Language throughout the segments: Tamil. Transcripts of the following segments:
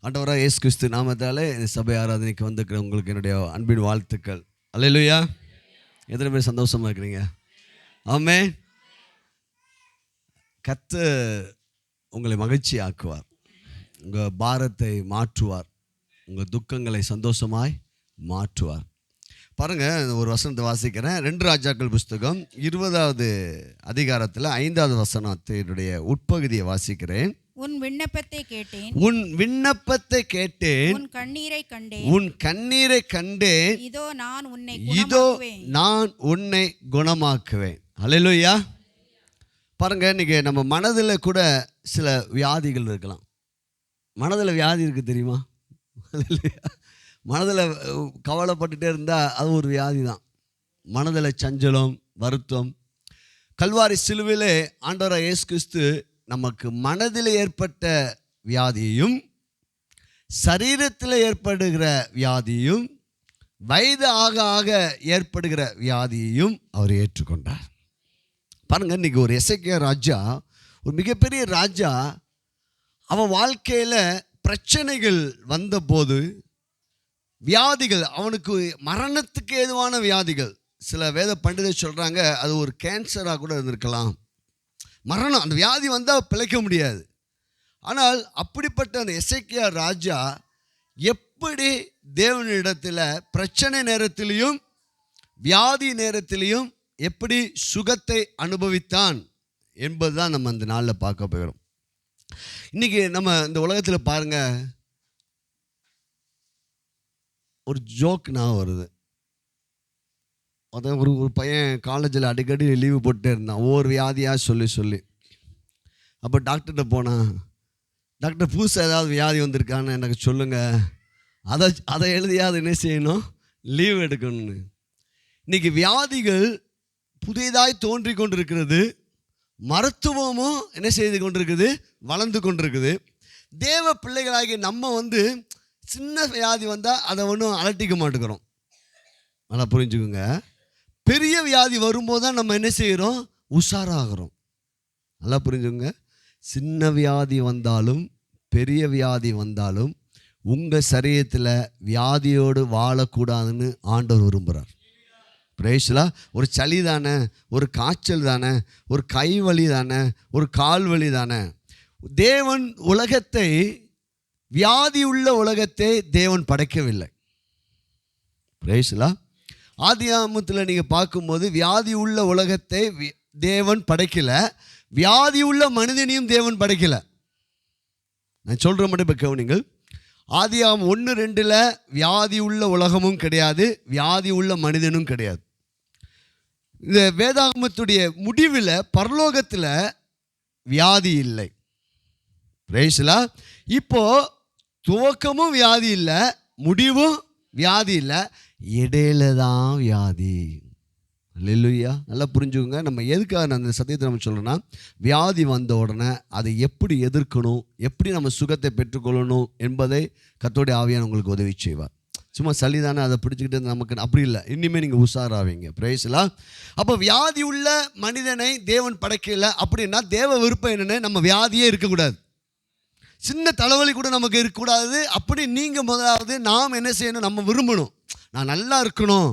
ஆண்டவராக இயேசு கிறிஸ்து நாமத்தாலே இந்த சபை ஆராதனைக்கு வந்திருக்கிற உங்களுக்கு என்னுடைய அன்பின் வாழ்த்துக்கள். அல்லேலூயா. எத்தனை பேர் சந்தோஷமாக இருக்கிறீங்க? ஆமென். கர்த்தர் உங்களை மகிழ்ச்சி ஆக்குவார், உங்கள் பாரத்தை மாற்றுவார், உங்கள் துக்கங்களை சந்தோஷமாய் மாற்றுவார். பாருங்கள், ஒரு வசனத்தை வாசிக்கிறேன். 2 ராஜாக்கள் புஸ்தகம் 20வது அதிகாரத்தில் 5வது வசனத்தினுடைய உட்பகுதியை வாசிக்கிறேன். உன் விண்ணப்பத்தை கேட்டேன், உன் விண்ணப்பத்தை கேட்டேன், உன் கண்ணீரை கண்டேன், உன் கண்ணீரை கண்டேன், இதோ நான் உன்னை குணமாக்குவேன். அல்லேலூயா. பாருங்க, இன்னைக்கு நம்ம மனதில் கூட சில வியாதிகள் இருக்கலாம். மனதில் வியாதி இருக்குது தெரியுமா? மனதில் கவலைப்பட்டுட்டே இருந்தால் அது ஒரு வியாதி தான். மனதில் சஞ்சலம், வருத்தம். கல்வாரி சிலுவையிலே ஆண்டவராகிய இயேசு கிறிஸ்து நமக்கு மனதில் ஏற்பட்ட வியாதியையும் சரீரத்தில் ஏற்படுகிற வியாதியும் வயது ஆக ஆக ஏற்படுகிற வியாதியையும் அவர் ஏற்றுக்கொண்டார். பாருங்கள், இன்றைக்கி ஒரு எசேக்கியா ராஜா, ஒரு மிகப்பெரிய ராஜா, அவன் வாழ்க்கையில் பிரச்சனைகள் வந்தபோது வியாதிகள், அவனுக்கு மரணத்துக்கு ஏதுவான வியாதிகள். சில வேத பண்டிதர் சொல்கிறாங்க அது ஒரு கேன்சராக கூட இருந்திருக்கலாம். மரணம், அந்த வியாதி வந்தால் பிழைக்க முடியாது. ஆனால் அப்படிப்பட்ட அந்த எசேக்கியா ராஜா எப்படி தேவனிடத்தில் பிரச்சனை நேரத்திலையும் வியாதி நேரத்திலையும் எப்படி சுகத்தை அனுபவித்தான் என்பது தான் நம்ம அந்த நாளில் பார்க்க போகிறோம். இன்றைக்கி நம்ம இந்த உலகத்தில் பாருங்கள், ஒரு ஜோக் நான் வருது. அதான் ஒரு பையன் காலேஜில் அடிக்கடி லீவு போட்டுட்டே இருந்தான், ஒவ்வொரு வியாதியாக சொல்லி. அப்போ டாக்டர்கிட்ட போனான். டாக்டர், புதுசாக ஏதாவது வியாதி வந்திருக்கான்னு எனக்கு சொல்லுங்கள், அதை எழுதியாவது என்ன செய்யணும், லீவ் எடுக்கணும்னு. இன்றைக்கி வியாதிகள் புதியதாய் தோன்றி கொண்டிருக்கிறது, மருத்துவமும் என்ன செய்து கொண்டிருக்குது, வளர்ந்து கொண்டிருக்குது. தேவ பிள்ளைகளாகிய நம்ம சின்ன வியாதி வந்தால் அதை ஒன்றும் அலட்டிக்க மாட்டேங்கிறோம். நல்லா புரிஞ்சுக்குங்க. பெரிய வியாதி வரும்போது தான் நம்ம என்ன செய்கிறோம், உஷாராகிறோம். நல்லா புரிஞ்சுக்குங்க. சின்ன வியாதி வந்தாலும் பெரிய வியாதி வந்தாலும் உங்கள் சரீரத்தில் வியாதியோடு வாழக்கூடாதுன்னு ஆண்டவர் விரும்புகிறார். பிரேஸ்லா. ஒரு சளி தானே, ஒரு காய்ச்சல் தானே, ஒரு கை வலி தானே, ஒரு கால் வலி தானே. தேவன் உலகத்தை, வியாதி உள்ள உலகத்தை தேவன் படைக்கவில்லை. பிரேஸ்லா. ஆதியாகமத்தில் நீங்கள் பார்க்கும்போது வியாதி உள்ள உலகத்தை தேவன் படைக்கலை, வியாதி உள்ள மனிதனையும் தேவன் படைக்கலை. நான் சொல்கிற மட்டும் இப்போ கவனிங்கள். ஆதியாகமம் 1:2 வியாதி உள்ள உலகமும் கிடையாது, வியாதி உள்ள மனிதனும் கிடையாது. இந்த வேதாகமத்துடைய முடிவில் பரலோகத்தில் வியாதி இல்லை. பிரேஸ்லா. இப்போது துவக்கமும் வியாதி இல்லை, முடிவும் வியாதி இல்லை, இடையில தான் வியாதி. அல்லேலூயா. நல்லா புரிஞ்சுக்கோங்க. நம்ம எதுக்காக அந்த சத்தியத்தை நம்ம சொல்கிறோன்னா, வியாதி வந்த உடனே அதை எப்படி எதிர்க்கணும், எப்படி நம்ம சுகத்தை பெற்றுக்கொள்ளணும் என்பதை கர்த்தருடைய ஆவியானவர் உங்களுக்கு உதவி செய்வார். சும்மா சளி தானே அதை பிடிச்சிக்கிட்டு நமக்கு அப்படி இல்லை, இனிமேல் நீங்கள் உஷாராவீங்க. பிரைஸ்லா. அப்போ வியாதி உள்ள மனிதனை தேவன் படைக்கலை அப்படின்னா தேவ விருப்பம் என்னென்னு, நம்ம வியாதியே இருக்கக்கூடாது, சின்ன தலைவலி கூட நமக்கு இருக்கக்கூடாது. அப்படி நீங்கள் முதலாவது நாம் என்ன செய்யணும், நம்ம விரும்பணும், நான் நல்லா இருக்கணும்,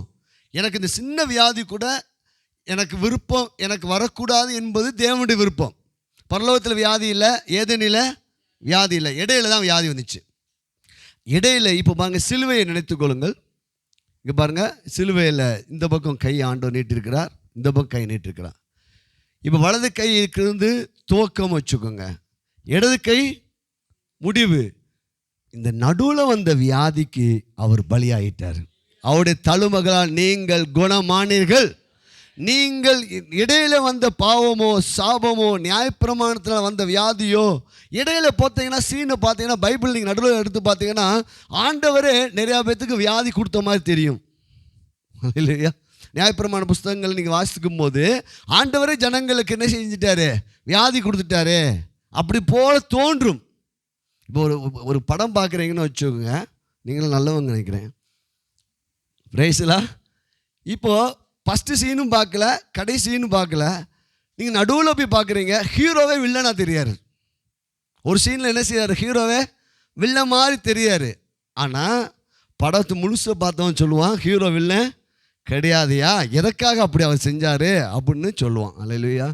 எனக்கு இந்த சின்ன வியாதி கூட எனக்கு விருப்பம், எனக்கு வரக்கூடாது என்பது தேவனுடைய விருப்பம். பரலோகத்தில் வியாதி இல்லை, ஏதேனில் வியாதி இல்லை, இடையில தான் வியாதி வந்துச்சு. இடையில இப்போ பாருங்கள், சிலுவையை நினைத்து கொள்ளுங்கள். இங்கே பாருங்கள், சிலுவையில் இந்த பக்கம் கை ஆண்டவர் நீட்டிருக்கிறார், இந்த பக்கம் கை நீட்டிருக்கிறார். இப்போ வலது கை இருக்கிறது துவக்கம் வச்சுக்கோங்க, இடது கை முடிவு. இந்த நடுவில் வந்த வியாதிக்கு அவர் பலியாயிட்டார். அவருடைய தழுமகளால் நீங்கள் குணமானீர்கள். நீங்கள் இடையில வந்த பாவமோ சாபமோ நியாயப்பிரமாணத்தில் வந்த வியாதியோ, இடையில பார்த்தீங்கன்னா சீனை பார்த்தீங்கன்னா பைபிள் நீங்கள் நடுவில் எடுத்து பார்த்தீங்கன்னா ஆண்டவரே நிறையா பேர்த்துக்கு வியாதி கொடுத்த மாதிரி தெரியும் இல்லையா? நியாயப்பிரமாண புஸ்தகங்கள் நீங்கள் வாசிக்கும் போது ஆண்டவரே ஜனங்களுக்கு என்ன செஞ்சிட்டாரு, வியாதி கொடுத்துட்டாரு அப்படி போல தோன்றும். இப்போ ஒரு படம் பார்க்குறீங்கன்னு வச்சுக்கோங்க, நீங்களும் நல்லவங்க நினைக்கிறேன். பிரைஸ்லா. இப்போது ஃபஸ்ட்டு சீனும் பார்க்கல, கடைசி சீனும் பார்க்கல, நீங்கள் நடுவில் போய் பார்க்குறீங்க, ஹீரோவே வில்லனா தெரியாரு. ஒரு சீனில் என்ன செய்யார், ஹீரோவே வில்லன் மாதிரி தெரியாரு. ஆனால் படத்து முழுசை பார்த்தவன் சொல்லுவான், ஹீரோ வில்லன் கிடையாதையா, எதற்காக அப்படி அவர் செஞ்சார் அப்படின்னு சொல்லுவான். அல்லேலூயா,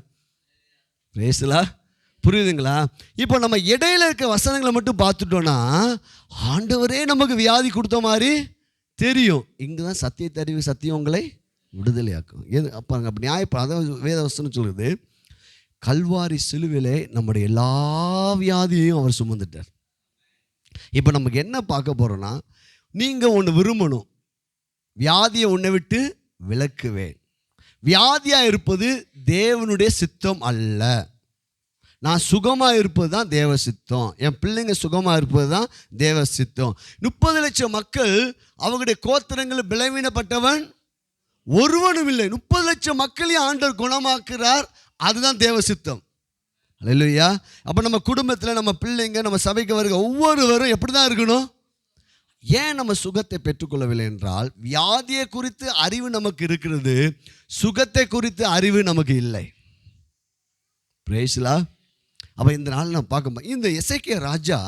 பேசலா, புரியுதுங்களா? இப்போ நம்ம இடையில இருக்க வசனங்களை மட்டும் பார்த்துட்டோன்னா ஆண்டவரே நமக்கு வியாதி கொடுத்த மாதிரி தெரியும். இங்கே தான் சத்தியத்தை அறிவு சத்தியம் உங்களை விடுதலையாக்கும். அப்போ அப்படி அதான் வேத வசனம் சொல்லுது, கல்வாரி சிலுவிலே நம்முடைய எல்லா வியாதியையும் அவர் சுமந்துட்டார். இப்போ நமக்கு என்ன பார்க்க போகிறோன்னா, நீங்கள் ஒன்று விரும்பணும், வியாதியை உன்னை விட்டு விலக்குவேன். வியாதியாக இருப்பது தேவனுடைய சித்தம் அல்ல. நான் சுகமாக இருப்பது தான் தேவ சித்தம். என் பிள்ளைங்க சுகமாக இருப்பது தான் தேவ சித்தம். 30 லட்சம் மக்கள் அவங்களுடைய கோத்திரங்கள் பலவீனப்பட்டவன் ஒருவனும் இல்லை. 30 லட்சம் மக்களையும் ஆண்டவர் குணமாக்குறார். அதுதான் தேவ சித்தம். அல்லேலூயா. அப்போ நம்ம குடும்பத்தில் நம்ம பிள்ளைங்க நம்ம சபைக்கு வருக ஒவ்வொருவரும் எப்படி தான் இருக்கணும்? ஏன் நம்ம சுகத்தை பெற்றுக்கொள்ளவில்லை என்றால், வியாதியை குறித்து அறிவு நமக்கு இருக்கிறது, சுகத்தை குறித்து அறிவு நமக்கு இல்லை. பிரேஸ்லா. அப்போ இந்த நாள் நான் பார்க்க, இந்த எசேக்கியா ராஜா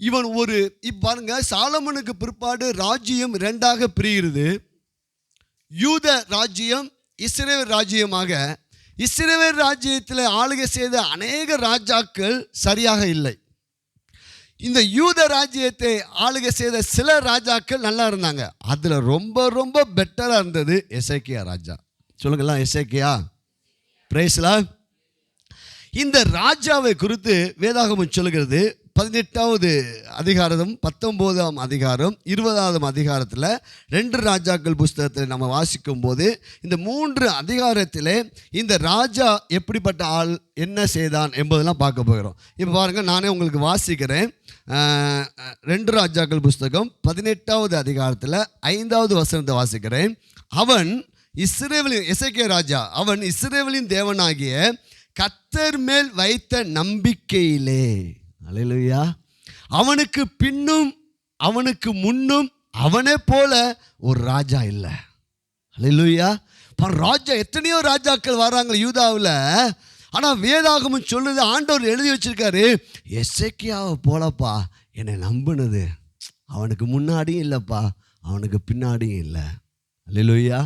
இவன் பாருங்க, சாலமோனுக்கு பிற்பாடு ராஜ்யம் 2ஆக பிரிகிறது. யூத ராஜ்யம், இஸ்ரவேல் ராஜ்யமாக. இஸ்ரவேல் ராஜ்யத்தில் ஆளுகை செய்த அநேக ராஜாக்கள் சரியாக இல்லை. இந்த யூத ராஜ்யத்தை ஆளுகை செய்த சில ராஜாக்கள் நல்லா இருந்தாங்க. அதில் ரொம்ப ரொம்ப பெட்டராக இருந்தது எசேக்கியா ராஜா. சொல்லுங்களா, எசேக்கியா. பிரேஸ்லா. இந்த ராஜாவை குறித்து வேதாகமம் சொல்லுகிறது. 18வது அதிகாரம் 19ஆம் அதிகாரம் 20ஆம் அதிகாரத்தில் 2 ராஜாக்கள் புஸ்தகத்தில் நம்ம வாசிக்கும் போது இந்த 3 அதிகாரத்தில் இந்த ராஜா எப்படிப்பட்ட ஆள், என்ன செய்தான் என்பதெல்லாம் பார்க்க போகிறோம். இப்போ பாருங்கள், நானே உங்களுக்கு வாசிக்கிறேன். 2 ராஜாக்கள் புஸ்தகம் 18வது அதிகாரத்தில் 5வது வசனத்தை வாசிக்கிறேன். அவன் இஸ்ரவேலின், எசேக்கியா ராஜா, அவன் இஸ்ரவேலின் தேவனாகிய கர்த்தர் மேல் வைத்த நம்பிக்கையிலே, அல்லேலூயா, அவனுக்கு பின்னும் அவனுக்கு முன்னும் அவனை போல ஒரு ராஜா இல்லை. அல்லேலூயா. ராஜா, எத்தனையோ ராஜாக்கள் வராங்க யூதாவில். ஆனால் வேதாகமம் சொல்லுது, ஆண்டவர் எழுதி வச்சிருக்காரு, எசேக்கியாவை போலப்பா என்னை நம்பினது அவனுக்கு முன்னாடியும் இல்லைப்பா, அவனுக்கு பின்னாடியும் இல்லை. அல்லேலூயா.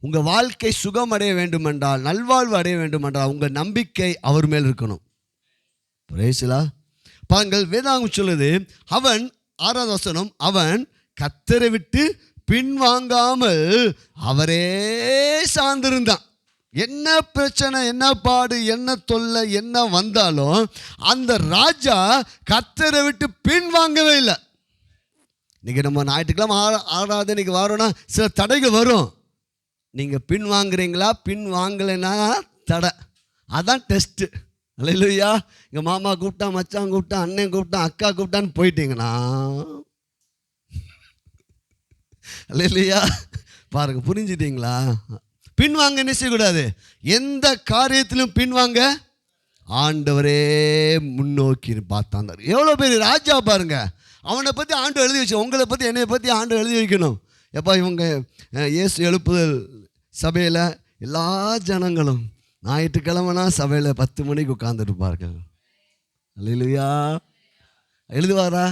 உங்கள் வாழ்க்கை சுகம் அடைய வேண்டுமென்றால், நல்வாழ்வு அடைய வேண்டுமென்றால் உங்கள் நம்பிக்கை அவர் மேல் இருக்கணும். பிரேசிலா. பாருங்கள், வேதாகம் சொல்லுது, அவன் 6வது வசனம், அவன் கர்த்தரை விட்டு பின்வாங்காமல் அவரே சார்ந்திருந்தான். என்ன பிரச்சனை, என்ன பாடு, என்ன தொல்லை, என்ன வந்தாலும் அந்த ராஜா கர்த்தரை விட்டு பின்வாங்கவே இல்லை. இன்றைக்கி நம்ம ஞாயிற்றுக்கிழமை ஆராதனைக்கு வரோன்னா சில தடைகள் வரும். நீங்கள் பின் வாங்குறீங்களா, பின் வாங்கலைன்னா தடை. அதான் டெஸ்ட்டு. அல்லேலூயா. எங்கள் மாமா கூப்பிட்டான், மச்சான் கூப்பிட்டான், அண்ணன் கூப்பிட்டான், அக்கா கூப்பிட்டான்னு போயிட்டீங்கன்னா, அல்லேலூயா, பாருங்கள், புரிஞ்சுட்டீங்களா? பின்வாங்க என்ன செய்யக்கூடாது, எந்த காரியத்திலும் பின்வாங்க ஆண்டவரே முன்னோக்கி பார்த்தான். எவ்வளோ பெரிய ராஜா பாருங்க. அவனை பற்றி ஆண்டு எழுதி வச்சு, உங்களை பற்றி என்னை பற்றி ஆண்டு எழுதி வைக்கணும். எப்போ இவங்க இயேசு எழுப்புதல் சபையில் எல்லா ஜனங்களும் ஞாயிற்றுக்கிழமைனா சபையில் 10 மணிக்கு உட்கார்ந்துருப்பார்கள். அல்லேலூயா. எழுதுவாரா?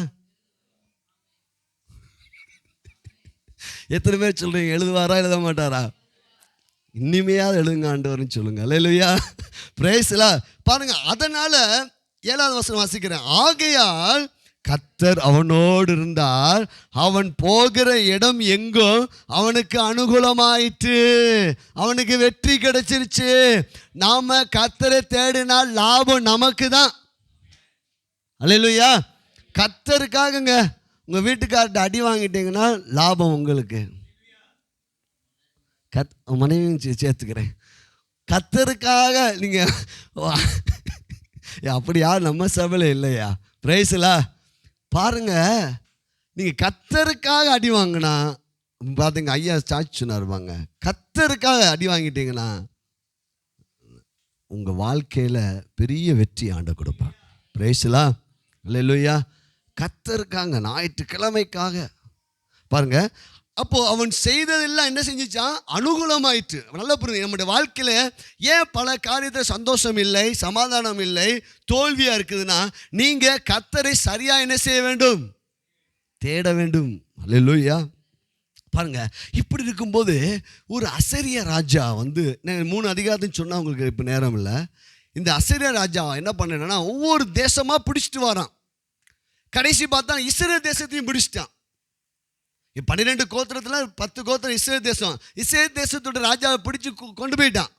எத்தனை பேர் சொல்கிறீங்க எழுதுவாரா, எழுத மாட்டாரா? இனிமையாவது எழுதுங்க ஆண்டவர்னு சொல்லுங்க. அல்லேலூயா. பிரைஸ்லா. பாருங்க, அதனால் 7வது வசனம் வாசிக்கிறேன். ஆகையால் கர்த்தர் அவனோடு இருந்தார், அவன் போகிற இடம் எங்கும் அவனுக்கு அனுகூலமாயிற்று, அவனுக்கு வெற்றி கிடைச்சிருச்சு. நாம கர்த்தரை தேடினால் லாபம் நமக்கு தான். அல்லேலூயா. கர்த்தருக்காகங்க உங்கள் வீட்டுக்கார்ட்ட அடி வாங்கிட்டீங்கன்னா லாபம் உங்களுக்கு. மனைவியும் சேர்த்துக்கிறேன். கர்த்தருக்காக நீங்கள் அப்படி யார் நம்ம சபையில் இல்லையா? பிரைஸ்லா. பாருங்க, நீங்கள் கர்த்தருக்காக அடி வாங்கினா, பார்த்தீங்க ஐயா சாட்சி சொன்னாருப்பாங்க, கர்த்தருக்காக அடி வாங்கிட்டீங்கன்னா உங்கள் வாழ்க்கையில் பெரிய வெற்றி ஆண்டவர் கொடுப்பார். பிரைஸ்லா. அல்லேலூயா. கர்த்தருக்காக, ஞாயிற்றுக்கிழமைக்காக பாருங்க. அப்போ அவன் செய்ததெல்லாம் என்ன செஞ்சிச்சான்? அனுகூலமாயிற்று. நல்லா புரியுது. நம்முடைய வாழ்க்கையில ஏன் பல காரியத்தில் சந்தோஷம் இல்லை, சமாதானம் இல்லை, தோல்வியா இருக்குதுன்னா, நீங்க கர்த்தரை சரியா என்ன செய்ய வேண்டும்? தேட வேண்டும். அல்லேலூயா. பாருங்க, இப்படி இருக்கும்போது ஒரு அசரிய ராஜா வந்து 3 அதிகாரத்தையும் சொன்னா உங்களுக்கு இப்போ நேரம் இல்லை. இந்த அசரிய ராஜா என்ன பண்ணா ஒவ்வொரு தேசமா பிடிச்சிட்டு வரான். கடைசி பார்த்தா இஸ்ரேல் தேசத்தையும் பிடிச்சிட்டான். 12 கோத்திரத்தில் 10 கோத்திரம் இஸ்ரேல் தேசம். இஸ்ரேல் தேசத்தோட ராஜாவை பிடிச்சி கொண்டு போயிட்டான்.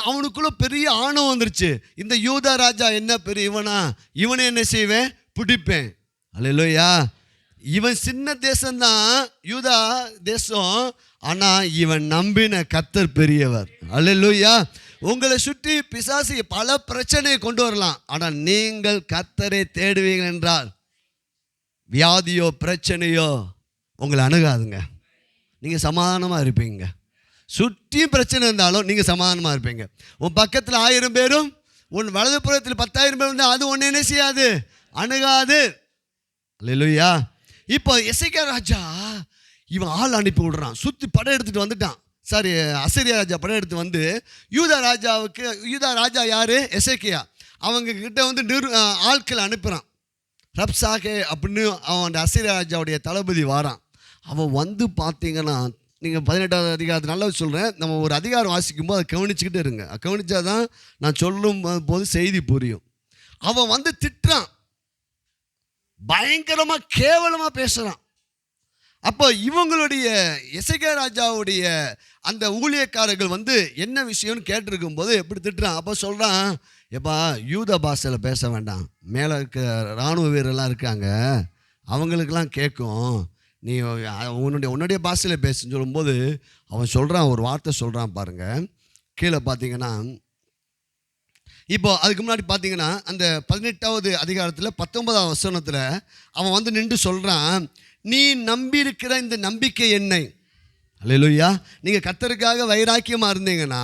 அவனுக்குள்ள பெரிய ஆணவம் வந்துருச்சு. இந்த யூதா ராஜா என்ன பெரிய இவனா, இவனை என்ன செய்வேன்? பிடிப்பேன். அல்லேலூயா. இவன் சின்ன தேசம்தான் யூதா தேசம், ஆனா இவன் நம்பின கர்த்தர் பெரியவர். அல்லேலூயா. உங்களை சுற்றி பிசாசு பல பிரச்சனையை கொண்டு வரலாம், ஆனால் நீங்கள் கர்த்தரை தேடுவீர்கள் என்றால் வியாதியோ பிரச்சனையோ உங்களை அணுகாதுங்க. நீங்கள் சமாதானமாக இருப்பீங்க. சுற்றி பிரச்சனை இருந்தாலும் நீங்கள் சமாதானமாக இருப்பீங்க. உன் பக்கத்தில் 1000 பேரும் உன் வலதுபுறத்தில் 10,000 பேர் இருந்தால் அது ஒன்று என்ன செய்யாது? அணுகாது. அல்லேலூயா. இப்போ எசேக்கியா ராஜா இவன் ஆள் அனுப்பி விடுறான். சுற்றி படம் எடுத்துகிட்டு வந்துட்டான். சாரி, அசரியா ராஜா படம் எடுத்து வந்து யூதா ராஜா யார்? எசேக்கியா. அவங்க கிட்ட வந்து ஆட்கள் அனுப்புகிறான். ரப்சாகே அப்படின்னு அவன் அசரியா ராஜாவுடைய தளபதி வாரான். அவன் வந்து பார்த்தீங்கன்னா, நீங்கள் 18வது அதிகாரத்தை நல்லா சொல்கிறேன். நம்ம ஒரு அதிகாரம் வாசிக்கும்போது அதை கவனிச்சுக்கிட்டே இருங்க. கவனித்தா தான் நான் சொல்லும் போது செய்தி புரியும். அவன் வந்து திட்டுறான், பயங்கரமாக கேவலமாக பேசுகிறான். அப்போ இவங்களுடைய எசேக்கியா ராஜாவுடைய அந்த ஊழியக்காரர்கள் வந்து என்ன விஷயம்னு கேட்டிருக்கும் போது எப்படி திட்டுறான்? அப்போ சொல்கிறான், எப்பா யூத பாஷையில் பேச வேண்டாம், மேலே இருக்க இராணுவ வீரர்லாம் இருக்காங்க, அவங்களுக்கெல்லாம் கேட்கும், நீ உன்னுடைய பாஷையில் பேசுன்னு சொல்லும்போது அவன் சொல்கிறான், ஒரு வார்த்தை சொல்கிறான் பாருங்கள். கீழே பார்த்தீங்கன்னா, இப்போ அதுக்கு முன்னாடி பார்த்தீங்கன்னா அந்த 18வது அதிகாரத்தில் 19வது வசனத்தில் அவன் வந்து நின்று சொல்கிறான், நீ நம்பியிருக்கிற இந்த நம்பிக்கை என்னை. அல்லேலூயா. நீங்கள் கர்த்தருக்காக வைராக்கியமாக இருந்தீங்கன்னா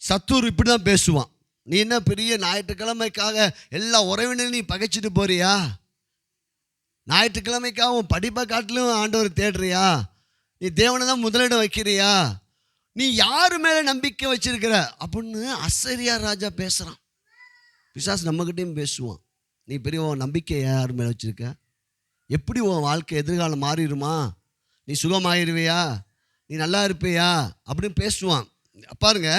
சத்துரு இப்படி தான் பேசுவான். நீ என்ன பெரிய ஞாயிற்றுக்கிழமைக்காக எல்லா உறவினரையும் நீ பகைச்சிட்டு போறியா? ஞாயிற்றுக்கிழமைக்காக உன் படிப்பை காட்டிலும் ஆண்டவர் தேடுறியா? நீ தேவனை தான் முதலிடம் வைக்கிறியா? நீ யார் மேலே நம்பிக்கை வச்சிருக்கிற அப்படின்னு அசரியா ராஜா பேசுகிறான். பிசாசு நம்மகிட்டையும் பேசுவான். நீ பெரிய நம்பிக்கை யார் மேலே வச்சிருக்க? எப்படி உன் வாழ்க்கை எதிர்காலம் மாறிடுமா? நீ சுகமாயிருவியா? நீ நல்லா இருப்பியா? அப்படின்னு பேசுவான். பாருங்க,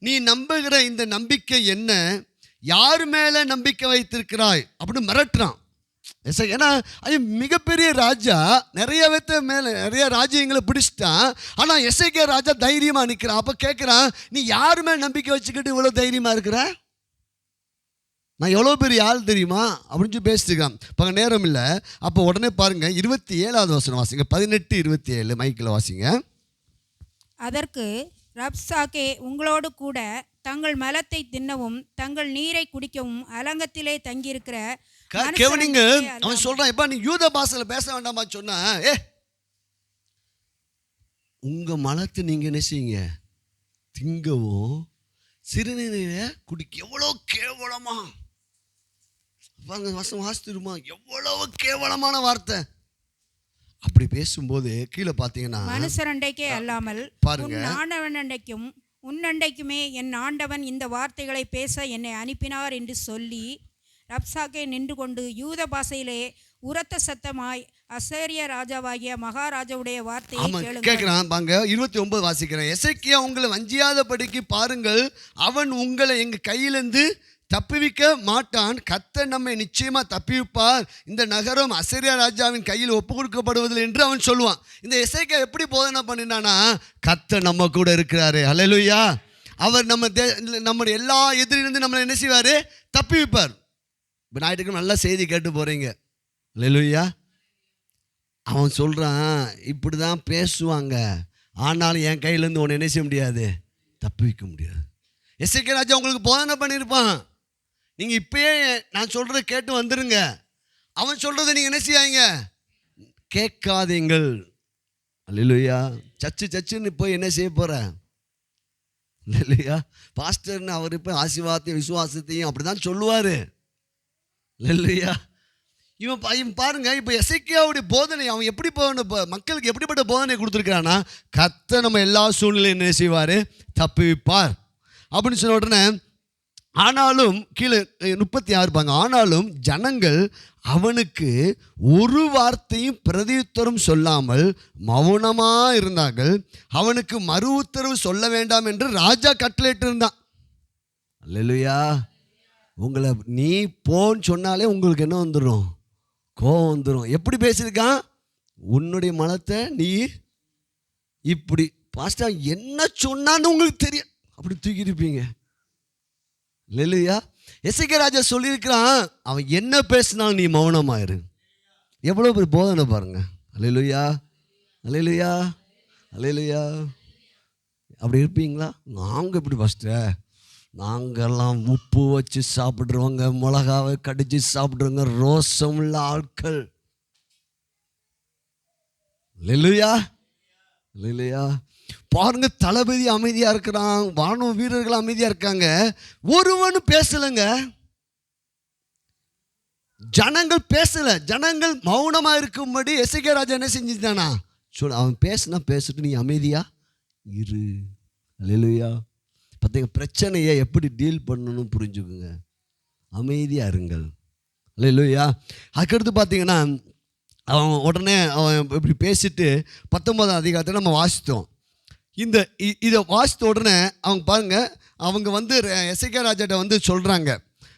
நீ நம்புகிற இந்த நம்பிக்கை என்ன? யார் மேலே நம்பிக்கை வைத்திருக்கிறாய் அப்படின்னு மிரட்டுறான். ஏன்னா அது மிகப்பெரிய ராஜா, நிறைய ராஜ்யங்களை பிடிச்சிட்டான். ஆனால் எசேக்கியா ராஜா தைரியமாக நிற்கிறான். அப்போ கேட்குறான், நீ யார் மேலே நம்பிக்கை வச்சுக்கிட்டு இவ்வளோ தைரியமாக இருக்கிற? நான் எவ்வளோ பெரிய ஆள் தெரியுமா அப்படின்னு சொல்லி பேசிட்டுருக்கான். இப்போ நேரம் இல்லை. அப்போ உடனே பாருங்கள் 27வது வசனம் வாசிங்க. 18:27 மைக்கில் வாசிங்க. அதற்கு ரப்சாக்கே, உங்களோடு கூட தங்கள் மலத்தை தின்னவும் தங்கள் நீரை குடிக்கவும் அலங்கத்திலே தங்கியிருக்கிற கவனிங்க, அவன் சொல்றான், எப்பா நீ யூத பாஷையில் பேச வேண்டாமா சொன்னா, உங்க மலத்தை நீங்க என்ன செய்யுங்க? திங்கவும் சிறுநீரை குடிக்க. எவ்வளோ கேவலமா வசம் வாசித்துருமா? எவ்வளவு கேவலமான வார்த்தை. அப்படி பேசும்போது கீழே பார்த்தீங்கன்னா, மனுஷரண்டைக்கே அல்லாமல் பாருங்க, ஆண்டவனண்டைக்கும் உன்னண்டைக்குமே என் ஆண்டவன் இந்த வார்த்தைகளை பேச என்னை அனுப்பினார் என்று சொல்லி ரப்சாக்கே நின்று கொண்டு யூத பாஷையிலே உரத்த சத்தமாய் அசேரிய ராஜாவாகிய மகாராஜாவுடைய வார்த்தையை கேட்கிறான். பாங்க 29 வாசிக்கிறேன். எசேக்கியா உங்களை வஞ்சியாதபடிக்கு பாருங்கள், அவன் உங்களை எங்கள் கையிலிருந்து தப்புவிக்க மாட்டான். கர்த்தர் நம்மை நிச்சயமா தப்புவிப்பார். இந்த நகரம் அசரியா ராஜாவின் கையில் ஒப்பு கொடுக்கப்படுவதில்லை என்று அவன் சொல்லுவான். இந்த எசேக்கியா எப்படி போதனை பண்ணினானா, கர்த்தர் நம்ம கூட இருக்கிறாரு. அல்லேலூயா. அவர் நம்முடைய எல்லா எதிரிலிருந்து நம்மளை என்ன செய்வார்? தப்புவிப்பார். இப்போ ஞாயிற்றுக்கிழமை நல்ல செய்தி கேட்டு போகிறீங்க. அல்லேலூயா. அவன் சொல்கிறான், இப்படி தான் பேசுவாங்க, ஆனாலும் என் கையிலேருந்து உன்னை என்ன செய்ய முடியாது? தப்புவிக்க முடியாது. எசேக்கியா ராஜா உங்களுக்கு போதனை பண்ணியிருப்பான். நீங்கள் இப்பயே நான் சொல்கிறத கேட்டு வந்துடுங்க. அவன் சொல்கிறத நீங்கள் என்ன செய்யாங்க? கேட்காதீங்கள். அல்லேலூயா. சச்சுன்னு போய் என்ன செய்ய போகிற? இல்லையா, பாஸ்டர்னு அவர் இப்போ ஆசீர்வாதத்தையும் விசுவாசத்தையும் அப்படி தான் சொல்லுவார். இல்லையா, இவன் பாருங்க, இப்போ எசேக்கியாவுடைய போதனை அவன் எப்படி மக்களுக்கு எப்படிப்பட்ட போதனை கொடுத்துருக்கான்னா, கர்த்தர் நம்ம எல்லா சூழ்நிலையும் என்ன செய்வார், தப்புவிப்பார் அப்படின்னு சொன்ன உடனே, ஆனாலும் கீழே 36 பாங்க, ஆனாலும் ஜனங்கள் அவனுக்கு ஒரு வார்த்தையும் பிரதியுத்தரம் சொல்லாமல் மௌனமாக இருந்தார்கள். அவனுக்கு மறு உத்தரவு சொல்ல வேண்டாம் என்று ராஜா கட்டளையிட்டு இருந்தான். அல்லேலூயா. உங்களை நீ போன்னு சொன்னாலே உங்களுக்கு என்ன வந்துடும், கோவம் வந்துடும். எப்படி பேசியிருக்கான், உன்னுடைய மனத்தை நீ இப்படி பாஸ்டர் என்ன சொன்னான்னு உங்களுக்கு தெரியும், அப்படி தூக்கியிருப்பீங்க. இல்லையா? எசேக்கியா ராஜா சொல்லியிருக்கிறான், அவன் என்ன பேசினாலும் நீ மௌனமாயிரு. எவ்வளோ பேர் போதனை பாருங்க. அல்லேலூயா, அல்லேலூயா, அல்லேலூயா. அப்படி இருப்பீங்களா? நாங்கள் எப்படி பாஸ்டர், நாங்கள்லாம் உப்பு வச்சு சாப்பிட்றவங்க, மிளகாவை கடிச்சு சாப்பிட்றவங்க, ரோசம் உள்ள ஆட்கள். அல்லேலூயா, அல்லேலூயா. பாருங்க, தளபதி அமைதியா இருக்கிறான், வானவ வீரர்கள் அமைதியா இருக்காங்க, ஒருவனும் பேசலைங்க. ஜனங்கள் பேசல, ஜனங்கள் மௌனமா இருக்கும்படி எசேக்கியா ராஜா என்ன செஞ்சுட்டானா, அவன் பேசுனா பேசிட்டு நீ அமைதியா இரு. அல்லேலூயா. பார்த்தீங்க, பிரச்சனையை எப்படி டீல் பண்ணணும் புரிஞ்சுக்குங்க, அமைதியா இருங்கள். அல்லேலூயா. அதுக்கடுத்து பார்த்தீங்கன்னா, அவன் உடனே அவன் இப்படி பேசிட்டு 19ஆம் அதிகாரத்தை நம்ம வாசித்தோம். இதை வாசித்த உடனே அவங்க பாருங்க, அவங்க வந்து எசேக்கியா ராஜாட்ட வந்து சொல்கிறாங்க.